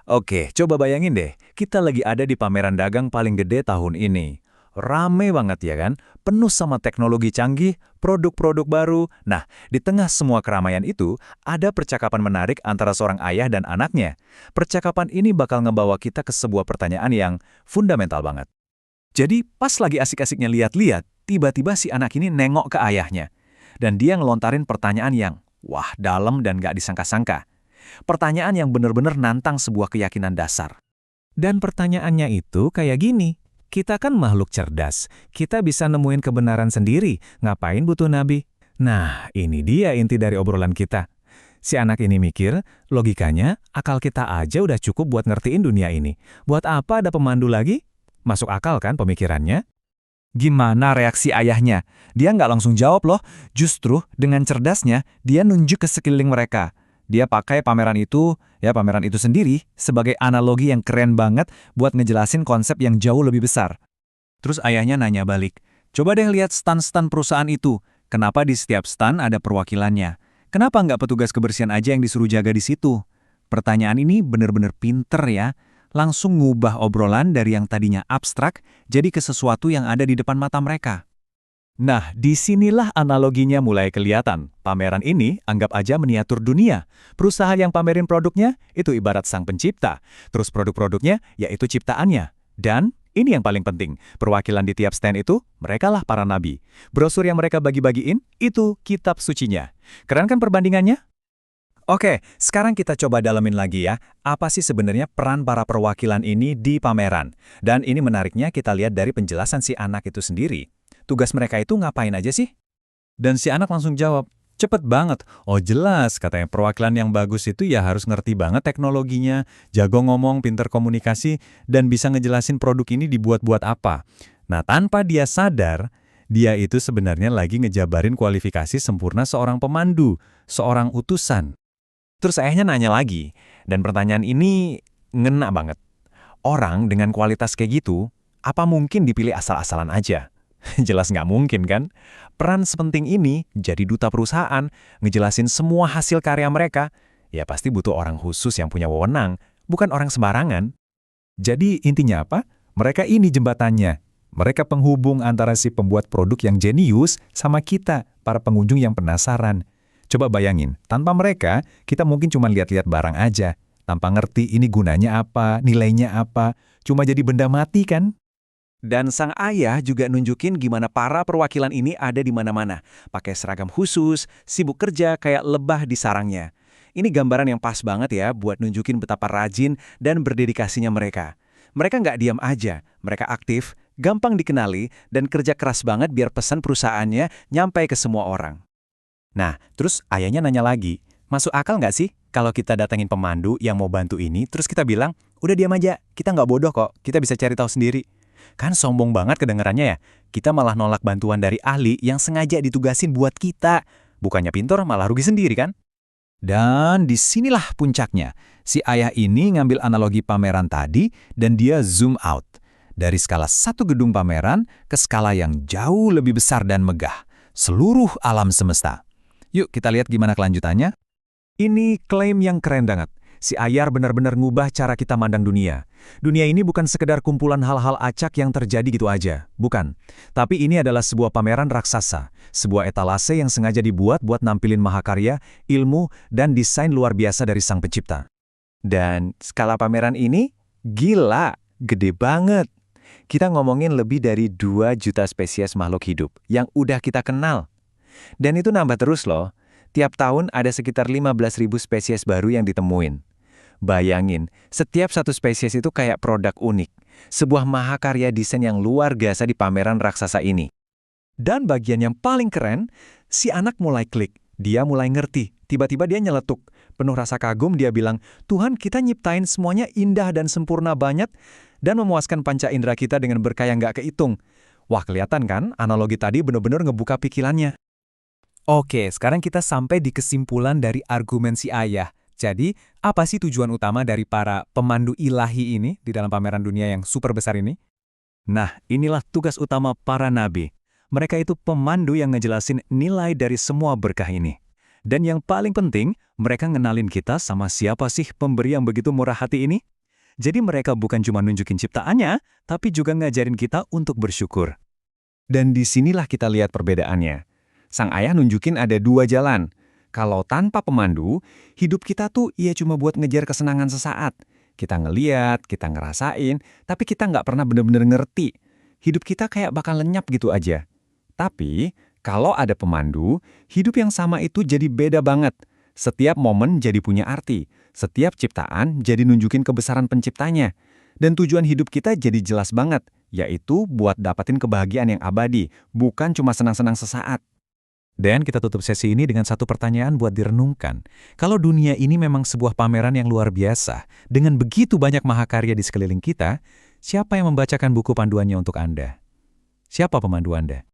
Oke, coba bayangin deh, kita lagi ada di pameran dagang paling gede tahun ini. Rame banget ya kan? Penuh sama teknologi canggih, produk-produk baru. Nah, di tengah semua keramaian itu, ada percakapan menarik antara seorang ayah dan anaknya. Percakapan ini bakal ngebawa kita ke sebuah pertanyaan yang fundamental banget. Jadi, pas lagi asik-asiknya lihat-lihat, tiba-tiba si anak ini nengok ke ayahnya. Dan dia ngelontarin pertanyaan yang, wah, dalam dan gak disangka-sangka. Pertanyaan yang benar-benar nantang sebuah keyakinan dasar. Dan pertanyaannya itu kayak gini, kita kan makhluk cerdas, kita bisa nemuin kebenaran sendiri, ngapain butuh nabi? Nah, ini dia inti dari obrolan kita. Si anak ini mikir, logikanya, akal kita aja udah cukup buat ngertiin dunia ini. Buat apa ada pemandu lagi? Masuk akal kan pemikirannya? Gimana reaksi ayahnya? Dia nggak langsung jawab loh. Justru dengan cerdasnya, dia nunjuk ke sekeliling mereka. Dia pakai pameran itu sendiri sebagai analogi yang keren banget buat ngejelasin konsep yang jauh lebih besar. Terus ayahnya nanya balik, coba deh lihat stand-stand perusahaan itu. Kenapa di setiap stand ada perwakilannya? Kenapa nggak petugas kebersihan aja yang disuruh jaga di situ? Pertanyaan ini bener-bener pinter ya. Langsung ngubah obrolan dari yang tadinya abstrak jadi ke sesuatu yang ada di depan mata mereka. Nah, disinilah analoginya mulai kelihatan. Pameran ini anggap aja miniatur dunia. Perusahaan yang pamerin produknya itu ibarat sang pencipta. Terus produk-produknya yaitu ciptaannya. Dan ini yang paling penting, perwakilan di tiap stand itu merekalah para nabi. Brosur yang mereka bagi-bagiin itu kitab sucinya. Keren kan perbandingannya? Oke, sekarang kita coba dalemin lagi ya. Apa sih sebenarnya peran para perwakilan ini di pameran? Dan ini menariknya kita lihat dari penjelasan si anak itu sendiri. Tugas mereka itu ngapain aja sih? Dan si anak langsung jawab, cepet banget. Oh jelas, katanya perwakilan yang bagus itu ya harus ngerti banget teknologinya, jago ngomong, pinter komunikasi, dan bisa ngejelasin produk ini dibuat-buat apa. Nah, tanpa dia sadar, dia itu sebenarnya lagi ngejabarin kualifikasi sempurna seorang pemandu, seorang utusan. Terus ayahnya nanya lagi, dan pertanyaan ini ngena banget. Orang dengan kualitas kayak gitu, apa mungkin dipilih asal-asalan aja? Jelas nggak mungkin kan? Peran sepenting ini jadi duta perusahaan, ngejelasin semua hasil karya mereka, ya pasti butuh orang khusus yang punya wewenang, bukan orang sembarangan. Jadi intinya apa? Mereka ini jembatannya. Mereka penghubung antara si pembuat produk yang jenius sama kita, para pengunjung yang penasaran. Coba bayangin, tanpa mereka, kita mungkin cuma lihat-lihat barang aja. Tanpa ngerti ini gunanya apa, nilainya apa, cuma jadi benda mati kan? Dan sang ayah juga nunjukin gimana para perwakilan ini ada di mana-mana. Pakai seragam khusus, sibuk kerja kayak lebah di sarangnya. Ini gambaran yang pas banget ya buat nunjukin betapa rajin dan berdedikasinya mereka. Mereka nggak diam aja, mereka aktif, gampang dikenali, dan kerja keras banget biar pesan perusahaannya nyampe ke semua orang. Nah, terus ayahnya nanya lagi, masuk akal nggak sih kalau kita datengin pemandu yang mau bantu ini, terus kita bilang, udah diam aja, kita nggak bodoh kok, kita bisa cari tahu sendiri. Kan sombong banget kedengarannya ya. Kita malah nolak bantuan dari ahli yang sengaja ditugasin buat kita. Bukannya pintar malah rugi sendiri kan? Dan disinilah puncaknya. Si ayah ini ngambil analogi pameran tadi dan dia zoom out. Dari skala satu gedung pameran ke skala yang jauh lebih besar dan megah. Seluruh alam semesta. Yuk kita lihat gimana kelanjutannya. Ini klaim yang keren banget. Si Ayar benar-benar ngubah cara kita mandang dunia. Dunia ini bukan sekedar kumpulan hal-hal acak yang terjadi gitu aja. Bukan. Tapi ini adalah sebuah pameran raksasa. Sebuah etalase yang sengaja dibuat buat nampilin mahakarya, ilmu, dan desain luar biasa dari sang pencipta. Dan skala pameran ini gila, gede banget. Kita ngomongin lebih dari 2 juta spesies makhluk hidup yang udah kita kenal. Dan itu nambah terus loh. Tiap tahun ada sekitar 15.000 spesies baru yang ditemuin. Bayangin, setiap satu spesies itu kayak produk unik. Sebuah mahakarya desain yang luar biasa di pameran raksasa ini. Dan bagian yang paling keren, si anak mulai klik. Dia mulai ngerti. Tiba-tiba dia nyeletuk. Penuh rasa kagum dia bilang, Tuhan kita nyiptain semuanya indah dan sempurna banget dan memuaskan panca indera kita dengan berkah yang gak kehitung. Wah kelihatan kan, analogi tadi benar-benar ngebuka pikirannya. Oke, sekarang kita sampai di kesimpulan dari argumen si ayah. Jadi, apa sih tujuan utama dari para pemandu ilahi ini di dalam pameran dunia yang super besar ini? Nah, inilah tugas utama para nabi. Mereka itu pemandu yang ngejelasin nilai dari semua berkah ini. Dan yang paling penting, mereka ngenalin kita sama siapa sih pemberi yang begitu murah hati ini? Jadi mereka bukan cuma nunjukin ciptaannya, tapi juga ngajarin kita untuk bersyukur. Dan disinilah kita lihat perbedaannya. Sang ayah nunjukin ada dua jalan. Kalau tanpa pemandu, hidup kita tuh ya cuma buat ngejar kesenangan sesaat. Kita ngeliat, kita ngerasain, tapi kita nggak pernah bener-bener ngerti. Hidup kita kayak bakal lenyap gitu aja. Tapi, kalau ada pemandu, hidup yang sama itu jadi beda banget. Setiap momen jadi punya arti. Setiap ciptaan jadi nunjukin kebesaran penciptanya. Dan tujuan hidup kita jadi jelas banget, yaitu buat dapatin kebahagiaan yang abadi, bukan cuma senang-senang sesaat. Dan kita tutup sesi ini dengan satu pertanyaan buat direnungkan. Kalau dunia ini memang sebuah pameran yang luar biasa, dengan begitu banyak mahakarya di sekeliling kita, siapa yang membacakan buku panduannya untuk Anda? Siapa pemandu Anda?